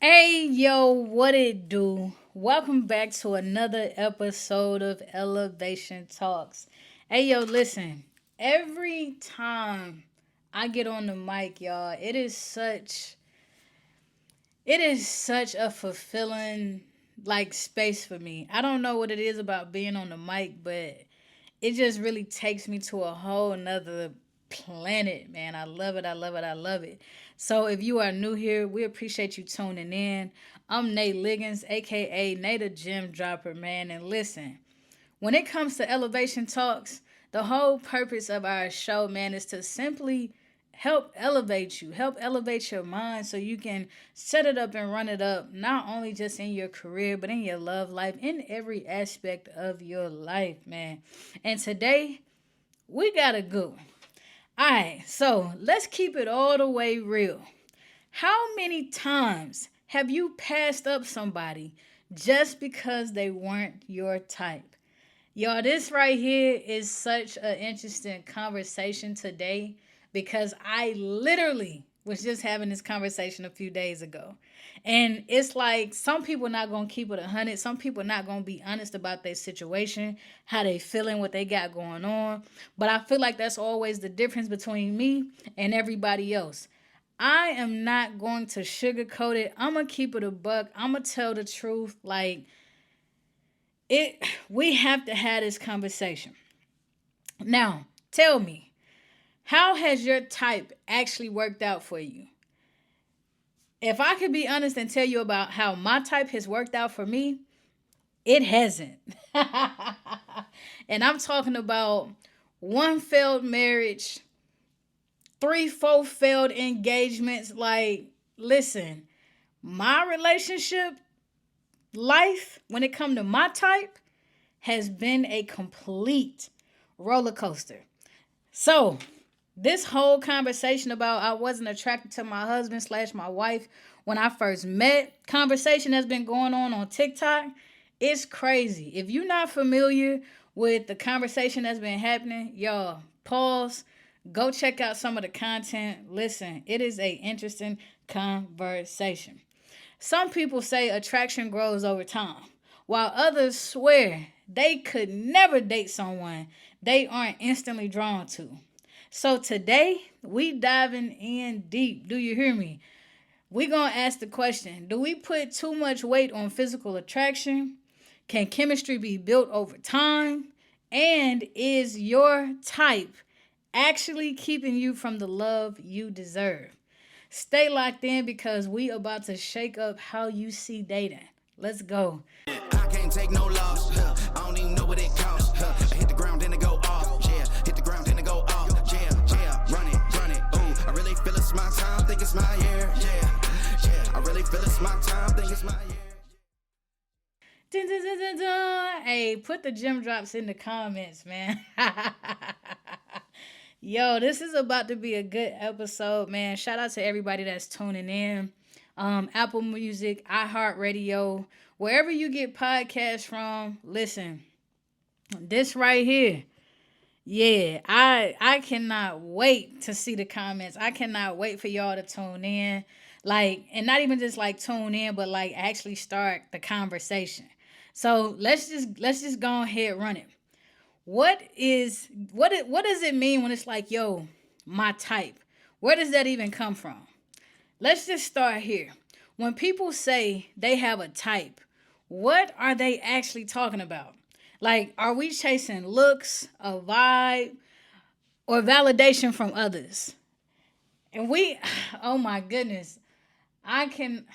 Hey yo, what it do? Welcome back to another episode of Elevation Talks. Hey yo, listen. Every time I get on the mic, y'all, it is such a fulfilling space for me. I don't know what it is about being on the mic, but it just really takes me to a whole nother planet, man. I love it. I love it. I love it. So if you are new here, we appreciate you tuning in. I'm Naye Liggins, aka Naye the Gym Dropper, man. And listen, when it comes to elevation talks, the whole purpose of our show, man, is to simply help elevate your mind so you can set it up and run it up, not only just in your career, but in your love life, in every aspect of your life, man. And today, we got a good one. All right, so let's keep it all the way real. How many times have you passed up somebody just because they weren't your type? Y'all, this right here is such an interesting conversation today because I literally was just having this conversation a few days ago. And it's like some people not gonna keep it 100. Some people not gonna be honest about their situation, how they feeling, what they got going on. But I feel like that's always the difference between me and everybody else. I am not going to sugarcoat it. I'm gonna keep it a buck. I'm gonna tell the truth. Like it, we have to have this conversation. Now, tell me, how has your type actually worked out for you? If I could be honest and tell you about how my type has worked out for me, it hasn't. And I'm talking about one failed marriage, three, four failed engagements. Like, listen, my relationship life, when it come to my type, has been a complete roller coaster. So, this whole conversation about I wasn't attracted to my husband slash my wife when I first met, conversation that's been going on TikTok, it's crazy. If you're not familiar with the conversation that's been happening, y'all, pause, go check out some of the content. Listen, it is a interesting conversation. Some people say attraction grows over time, while others swear they could never date someone they aren't instantly drawn to. So today, we diving in deep. Do you hear me? We gonna ask the question, do we put too much weight on physical attraction? Can chemistry be built over time? And is your type actually keeping you from the love you deserve? Stay locked in because we about to shake up how you see dating. Let's go. I can't take no loss. I don't even know what it costs. I hit the ground then it go off. Yeah, hit the ground then it go off. Yeah, yeah, run it. Ooh, I really feel it's my time. Think it's my year. Yeah, yeah. I really feel it's my time. Think it's my year. Dun, dun, dun, dun, dun. Hey, put the gym drops in the comments, man. Yo, this is about to be a good episode, man. Shout out to everybody that's tuning in. Apple Music, iHeartRadio, wherever you get podcasts from. Listen, this right here. Yeah, I cannot wait to see the comments. I cannot wait for y'all to tune in. Like, and not even just like tune in, but like actually start the conversation. So let's just go ahead and run it. What does it mean when it's like, yo, my type? Where does that even come from? Let's just start here. When people say they have a type, what are they actually talking about? Like, are we chasing looks, a vibe, or validation from others? And oh my goodness, I can,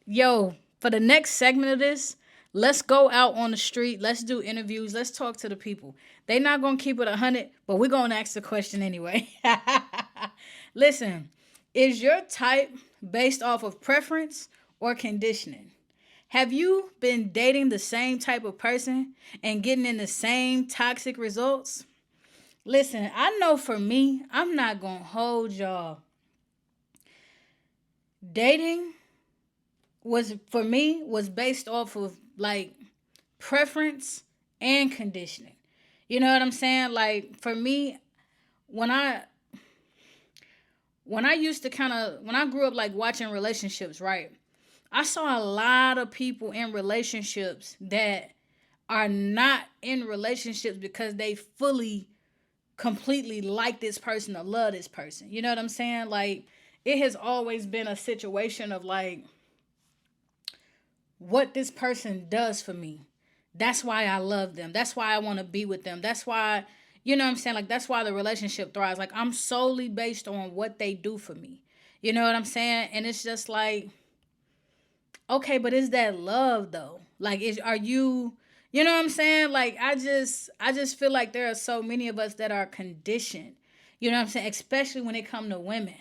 yo, for the next segment of this, let's go out on the street. Let's do interviews. Let's talk to the people. They not going to keep it 100, but we're going to ask the question anyway. Listen, is your type based off of preference or conditioning? Have you been dating the same type of person and getting in the same toxic results? Listen, I know for me, I'm not going to hold y'all. Dating was based off of like preference and conditioning. You know what I'm saying? Like for me, when I when I used to when I grew up like watching relationships, right? I saw a lot of people in relationships that are not in relationships because they fully, completely like this person or love this person. You know what I'm saying? Like, it has always been a situation of like, what this person does for me. That's why I love them. That's why I want to be with them. That's why, you know what I'm saying? Like, that's why the relationship thrives. Like, I'm solely based on what they do for me. You know what I'm saying? And it's just like, okay, but is that love though? Like, are you, you know what I'm saying? Like, I just feel like there are so many of us that are conditioned. You know what I'm saying? Especially when it comes to women.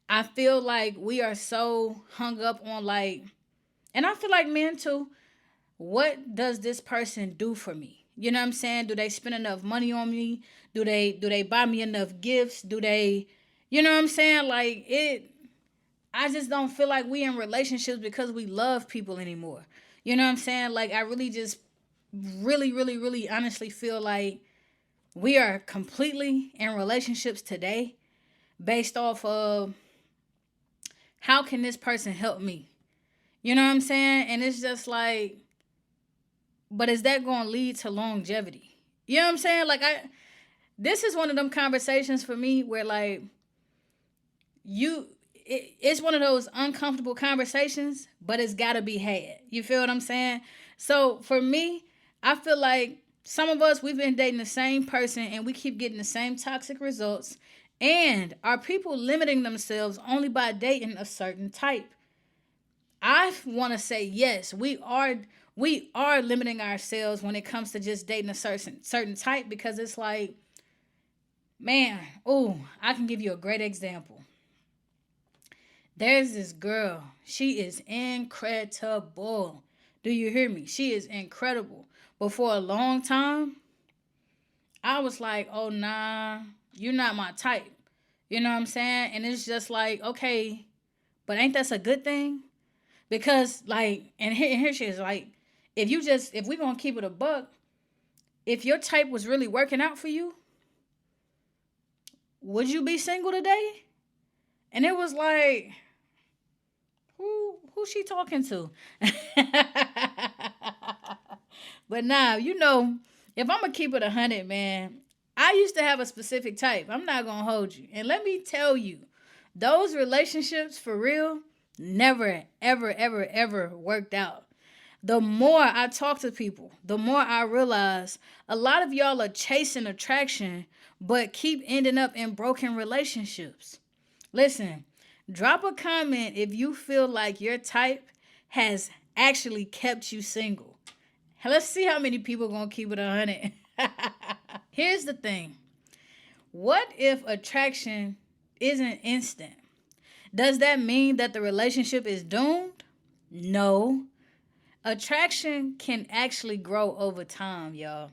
I feel like we are so hung up on like, and I feel like men too, what does this person do for me? You know what I'm saying? Do they spend enough money on me? Do they buy me enough gifts? Do they, you know what I'm saying? Like, it, I just don't feel like we in relationships because we love people anymore. You know what I'm saying? Like, I really just really really really honestly feel like we are completely in relationships today based off of how can this person help me? You know what I'm saying? And it's just like, but is that going to lead to longevity? You know what I'm saying? Like, I this is one of them conversations for me where like it's one of those uncomfortable conversations, but it's got to be had. You feel what I'm saying? So for me, I feel like some of us, we've been dating the same person and we keep getting the same toxic results. And are people limiting themselves only by dating a certain type? I want to say yes, we are limiting ourselves when it comes to just dating a certain type, because it's like, man, oh, I can give you a great example. There's this girl. She is incredible. Do you hear me? She is incredible. But for a long time, I was like, oh, nah, you're not my type. You know what I'm saying? And it's just like, okay, but ain't that a good thing? Because, like, and here she is, like, if we gonna keep it a buck, if your type was really working out for you, would you be single today? And it was like, who she talking to? But now, if I'm gonna keep it 100, man, I used to have a specific type. I'm not gonna hold you, and let me tell you, those relationships for real never, ever, ever, ever worked out. The more I talk to people, the more I realize a lot of y'all are chasing attraction, but keep ending up in broken relationships. Listen, drop a comment if you feel like your type has actually kept you single. Let's see how many people gonna keep it 100. Here's the thing. What if attraction isn't instant? Does that mean that the relationship is doomed? No. Attraction can actually grow over time, y'all.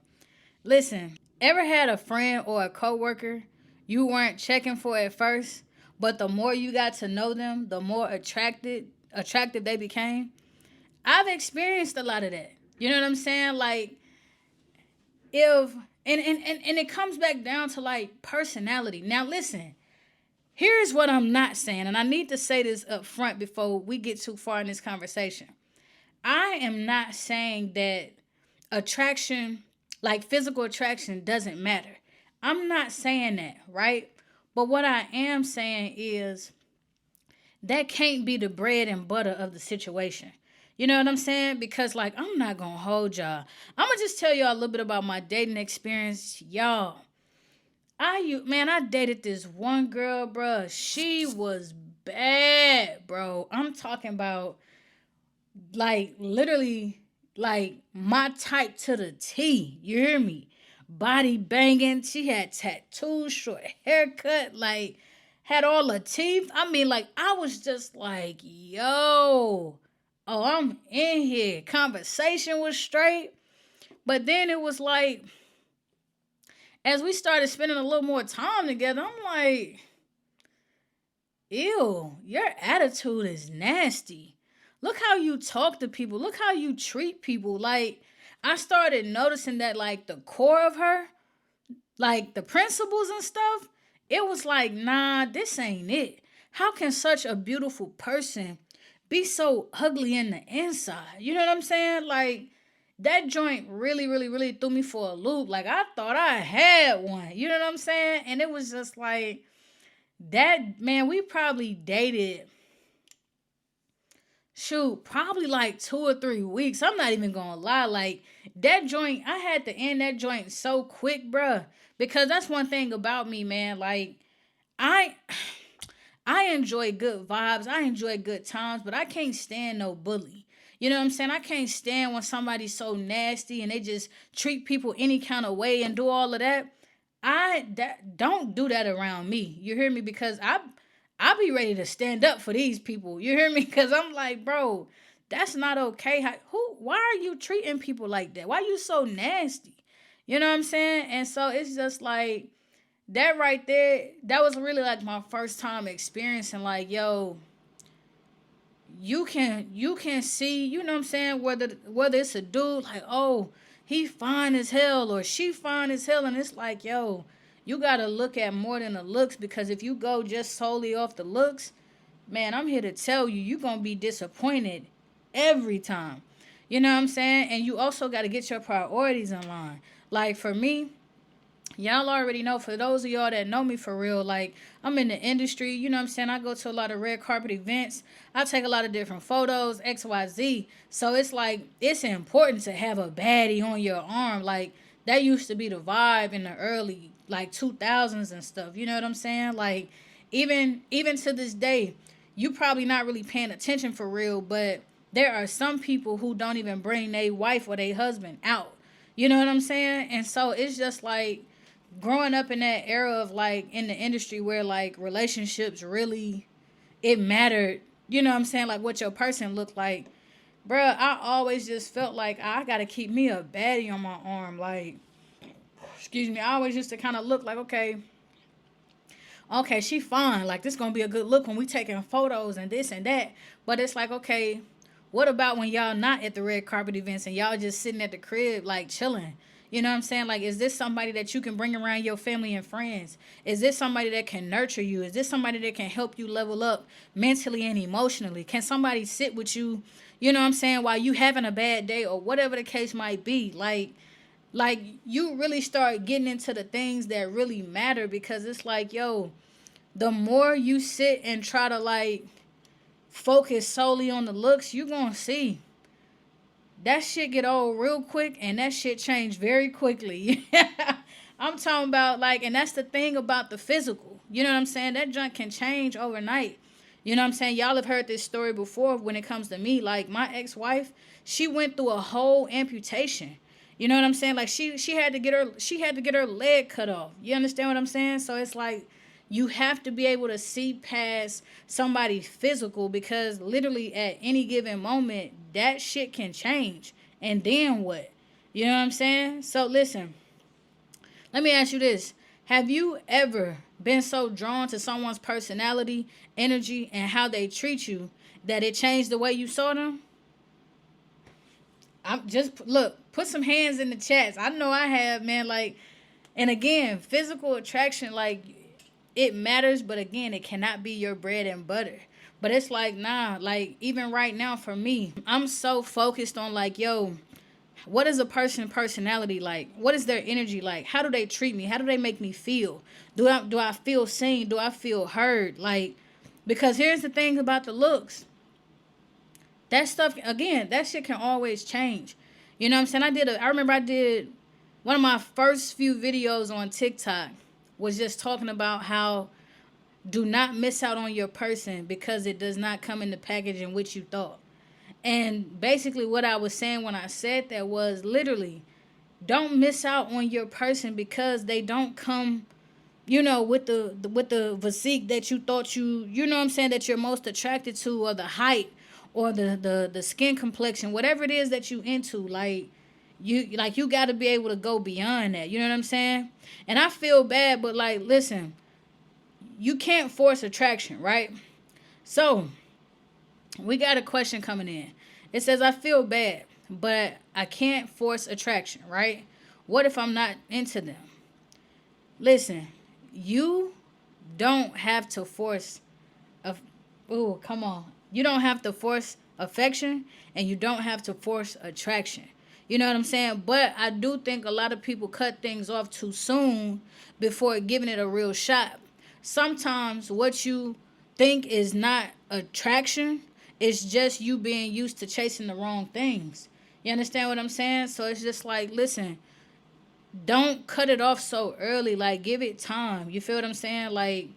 Listen, ever had a friend or a coworker you weren't checking for at first, but the more you got to know them, the more attractive they became? I've experienced a lot of that. You know what I'm saying? Like, if and it comes back down to like personality. Now listen, here's what I'm not saying, and I need to say this up front before we get too far in this conversation. I am not saying that attraction, like physical attraction, doesn't matter. I'm not saying that, right? But what I am saying is that can't be the bread and butter of the situation. You know what I'm saying? Because, like, I'm not going to hold y'all. I'm going to just tell y'all a little bit about my dating experience. Y'all, I dated this one girl, bruh. She was bad, bro. I'm talking about, like, literally, like, my type to the T. You hear me? Body banging. She had tattoos, short haircut, like, had all her teeth. I mean, like, I was just like, yo, oh, I'm in here. Conversation was straight. But then it was like, as we started spending a little more time together, I'm like, ew, your attitude is nasty. Look how you talk to people. Look how you treat people. Like, I started noticing that, like, the core of her, like, the principles and stuff, it was like, nah, this ain't it. how can such a beautiful person be so ugly in the inside? You know what I'm saying? Like, that joint really, really, really threw me for a loop. Like, I thought I had one. You know what I'm saying? And it was just like, that, man, we probably dated, shoot, probably like 2 or 3 weeks. I'm not even gonna lie. Like, that joint, I had to end that joint so quick, bruh. Because that's one thing about me, man. Like, I I enjoy good vibes. I enjoy good times, but I can't stand no bully. You know what I'm saying? I can't stand when somebody's so nasty and they just treat people any kind of way and do all of that. Don't do that around me. You hear me? Because I be ready to stand up for these people. You hear me? Because I'm like, bro, that's not okay. Why are you treating people like that? Why are you so nasty? You know what I'm saying? And so it's just like, that right there, that was really like my first time experiencing, like, yo, you can see, you know what I'm saying, whether it's a dude, like, oh, he fine as hell or she fine as hell, and it's like, yo, you gotta look at more than the looks, because if you go just solely off the looks, man, I'm here to tell you, you gonna be disappointed every time. You know what I'm saying? And you also gotta get your priorities in line. Like, for me, y'all already know, for those of y'all that know me for real, like, I'm in the industry, you know what I'm saying? I go to a lot of red carpet events. I take a lot of different photos, XYZ. So it's like, it's important to have a baddie on your arm. Like, that used to be the vibe in the early, like, 2000s and stuff. You know what I'm saying? Like, even to this day, you probably not really paying attention for real, but there are some people who don't even bring their wife or their husband out. You know what I'm saying? And so it's just like, growing up in that era of, like, in the industry where, like, relationships really, it mattered, you know what I'm saying, like what your person looked like, bruh, I always just felt like I gotta keep me a baddie on my arm. Like, excuse me, I always used to kind of look like, okay, she fine. Like, this gonna be a good look when we taking photos and this and that. But it's like, okay, what about when y'all not at the red carpet events and y'all just sitting at the crib, like, chilling? You know what I'm saying? Like, is this somebody that you can bring around your family and friends? Is this somebody that can nurture you? Is this somebody that can help you level up mentally and emotionally? Can somebody sit with you know what I'm saying, while you having a bad day or whatever the case might be? Like, you really start getting into the things that really matter, because it's like, yo, the more you sit and try to, like, focus solely on the looks, you gonna see that shit get old real quick, and that shit change very quickly. I'm talking about, like, and that's the thing about the physical. You know what I'm saying? That junk can change overnight. You know what I'm saying? Y'all have heard this story before when it comes to me. Like, my ex-wife, she went through a whole amputation. You know what I'm saying? Like, she had to get her leg cut off. You understand what I'm saying? So it's like, you have to be able to see past somebody's physical, because literally at any given moment that shit can change. And then what? You know what I'm saying? So listen, let me ask you this. Have you ever been so drawn to someone's personality, energy, and how they treat you that it changed the way you saw them? I'm just look, put some hands in the chats. I know I have, man. Like, and again, physical attraction, like, it matters, but again, it cannot be your bread and butter. But it's like, nah, like, even right now for me, I'm so focused on, like, yo, what is a personality like? What is their energy like? How do they treat me? How do they make me feel? Do I feel seen? Do I feel heard? Like, because here's the thing about the looks. That stuff, again, that shit can always change. You know what I'm saying? I remember I did one of my first few videos on TikTok was just talking about how, do not miss out on your person because it does not come in the package in which you thought. And basically what I was saying when I said that was, literally, don't miss out on your person because they don't come, with the physique that you thought you know what I'm saying, that you're most attracted to, or the height, or the skin complexion, whatever it is that you into. Like, you got to be able to go beyond that. You know what I'm saying? And I feel bad, but, like, listen, you can't force attraction, right? So we got a question coming in. It says, I feel bad, but I can't force attraction, right? What if I'm not into them? Listen, you don't have to force Ooh, come on. You don't have to force affection and you don't have to force attraction. You know what I'm saying? But I do think a lot of people cut things off too soon before giving it a real shot. Sometimes what you think is not attraction, it's just you being used to chasing the wrong things. You understand what I'm saying? So it's just like, listen, don't cut it off so early. Like, give it time. You feel what I'm saying? Like,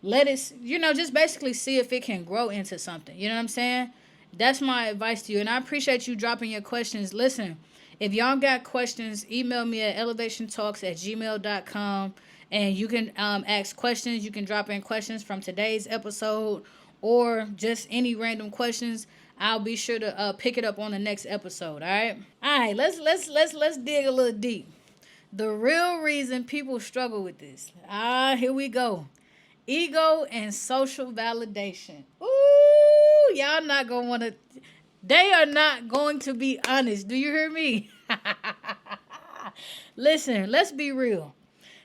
let it, just basically see if it can grow into something. You know what I'm saying? That's my advice to you. And I appreciate you dropping your questions. Listen, if y'all got questions, email me at elevationtalks@gmail.com. And you can ask questions. You can drop in questions from today's episode or just any random questions. I'll be sure to pick it up on the next episode. All right. All right. Let's dig a little deep. The real reason people struggle with this. Here we go. Ego and social validation. Ooh, y'all not gonna want to. They are not going to be honest. Do you hear me? Listen, let's be real.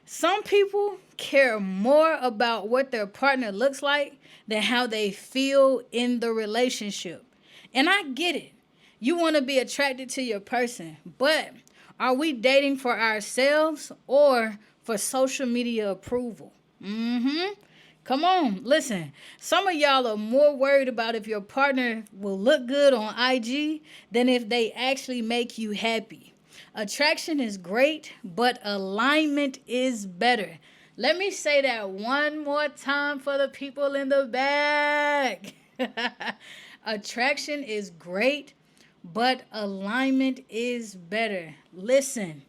Some people care more about what their partner looks like than how they feel in the relationship. And I get it. You want to be attracted to your person, but are we dating for ourselves or for social media approval? Mm-hmm. Come on, listen. Some of y'all are more worried about if your partner will look good on IG than if they actually make you happy. Attraction is great, but alignment is better. Let me say that one more time for the people in the back. Attraction is great, but alignment is better. Listen,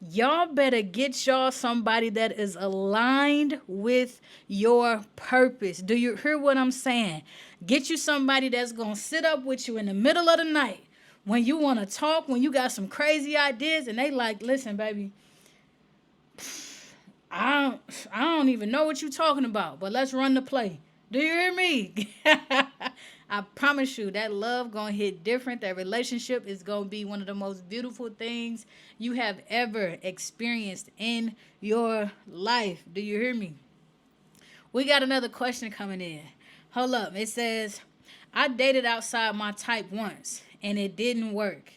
y'all better get y'all somebody that is aligned with your purpose. Do you hear what I'm saying? Get you somebody that's going to sit up with you in the middle of the night when you want to talk, when you got some crazy ideas, and they like, listen, baby, I don't even know what you're talking about, but let's run the play. Do you hear me? I promise you that love gonna hit different. That relationship is gonna be one of the most beautiful things you have ever experienced in your life. Do you hear me? We got another question coming in. Hold up. It says, I dated outside my type once and it didn't work.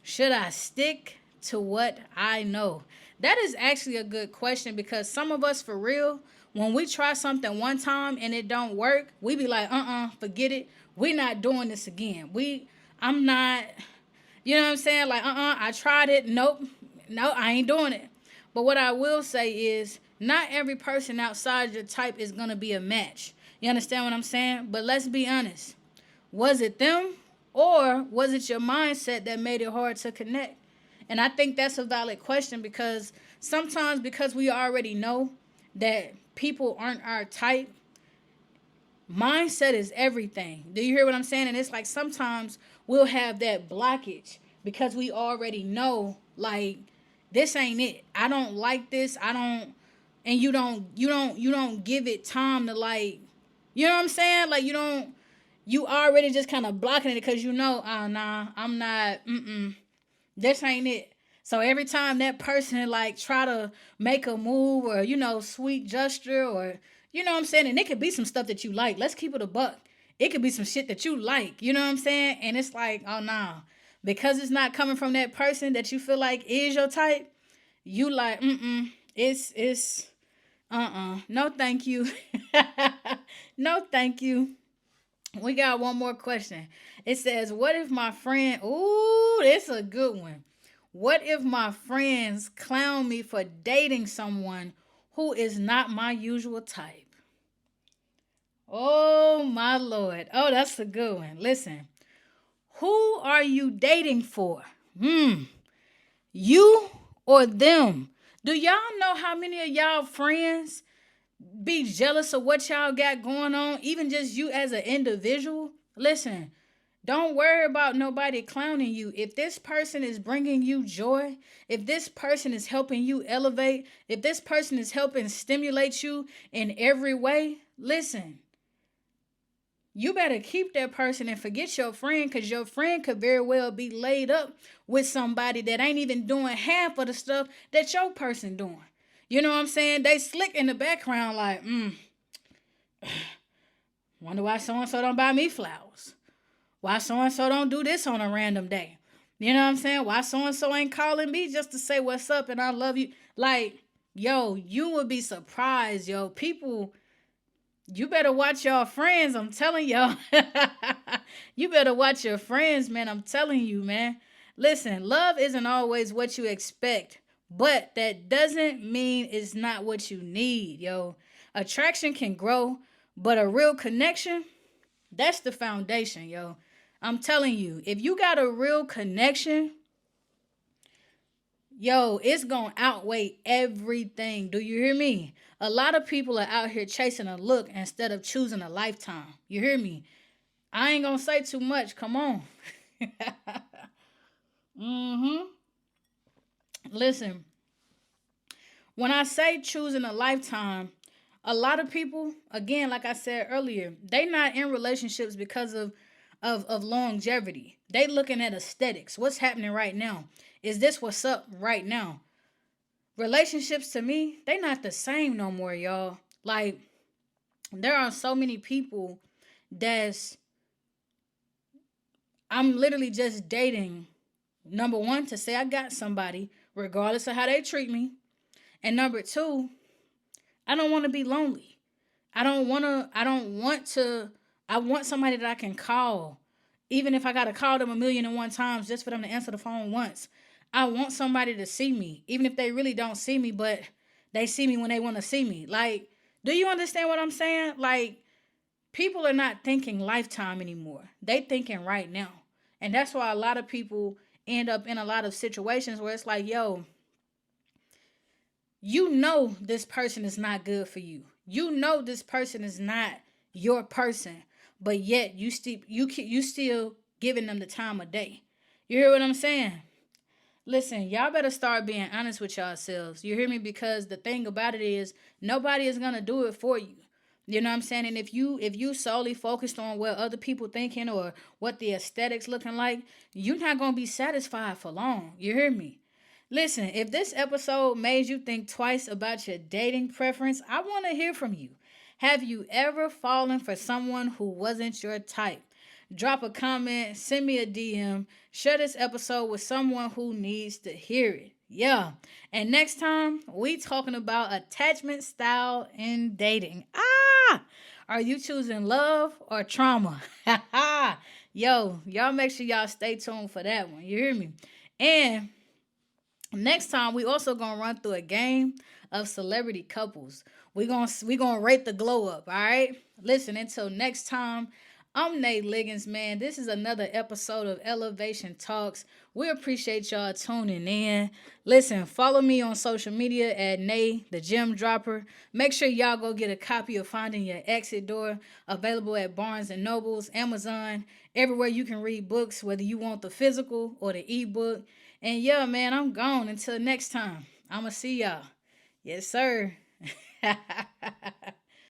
Should I stick to what I know? That is actually a good question because some of us, for real, when we try something one time and it don't work, we be like, forget it. We're not doing this again. I'm not, you know what I'm saying? Like, I tried it. Nope. No, I ain't doing it. But what I will say is, not every person outside your type is going to be a match. You understand what I'm saying? But let's be honest. Was it them or was it your mindset that made it hard to connect? And I think that's a valid question because sometimes because we already know that people aren't our type, mindset is everything. Do you hear what I'm saying? And it's like sometimes we'll have that blockage because we already know like this ain't it. I don't like this. I don't and you don't give it time to like you know what I'm saying? Like you already just kind of blocking it because you know, oh nah, I'm not this ain't it. So every time that person like try to make a move or sweet gesture or you know what I'm saying, and it could be some stuff that you like. Let's keep it a buck. It could be some shit that you like. You know what I'm saying? And it's like, oh nah, because it's not coming from that person that you feel like is your type. You like it's no thank you. No thank you. We got one more question. It says, what if my friend, ooh, that's a good one. What if my friends clown me for dating someone who is not my usual type? Oh, my Lord. Oh, that's a good one. Listen, who are you dating for? You or them? Do y'all know how many of y'all friends be jealous of what y'all got going on, even just you as an individual? Listen, don't worry about nobody clowning you. If this person is bringing you joy, if this person is helping you elevate, if this person is helping stimulate you in every way, listen, you better keep that person and forget your friend because your friend could very well be laid up with somebody that ain't even doing half of the stuff that your person doing. You know what I'm saying? They slick in the background like, Wonder why so and so don't buy me flowers. Why so and so don't do this on a random day. You know what I'm saying? Why so and so ain't calling me just to say what's up and I love you? Like, yo, you would be surprised, yo. People, you better watch your friends. I'm telling y'all. You better watch your friends, man. I'm telling you, man. Listen, love isn't always what you expect, but that doesn't mean it's not what you need, yo. Attraction can grow, but a real connection, that's the foundation, yo. I'm telling you, if you got a real connection, yo, it's gonna outweigh everything. Do you hear me? A lot of people are out here chasing a look instead of choosing a lifetime. You hear me? I ain't gonna say too much. Come on. Mm-hmm. Listen, when I say choosing a lifetime, a lot of people, again, like I said earlier, they not in relationships because of longevity. They looking at aesthetics. What's happening right now? Is this what's up right now? Relationships to me, they not the same no more, y'all. Like, there are so many people that's I'm literally just dating. Number one, to say I got somebody, regardless of how they treat me. And number two, I don't want to be lonely. I don't want to, I want somebody that I can call. Even if I got to call them a million and one times just for them to answer the phone once. I want somebody to see me. Even if they really don't see me, but they see me when they want to see me. Like, do you understand what I'm saying? Like, people are not thinking lifetime anymore. They thinking right now. And that's why a lot of people end up in a lot of situations where it's like, yo, you know this person is not good for you. You know this person is not your person, but yet you still giving them the time of day. You hear what I'm saying? Listen, y'all better start being honest with yourselves. You hear me? Because the thing about it is nobody is gonna do it for you. You know what I'm saying? And if you solely focused on what other people thinking or what the aesthetics looking like, you're not gonna be satisfied for long. You hear me? Listen, if this episode made you think twice about your dating preference, I want to hear from you. Have you ever fallen for someone who wasn't your type? Drop a comment, send me a DM, share this episode with someone who needs to hear it. Yeah. And next time, we talking about attachment style in dating. Are you choosing love or trauma? Yo, y'all make sure y'all stay tuned for that one. You hear me? And next time, we also gonna run through a game of celebrity couples. We gonna rate the glow up. All right. Listen. Until next time, I'm Naye Liggins, man. This is another episode of Elevation Talks. We appreciate y'all tuning in. Listen, follow me on social media at Naye the Gem Dropper. Make sure y'all go get a copy of Finding Your Exit Door, available at Barnes and Nobles, Amazon, everywhere you can read books, whether you want the physical or the ebook. And yeah, man, I'm gone until next time. I'ma see y'all. Yes, sir.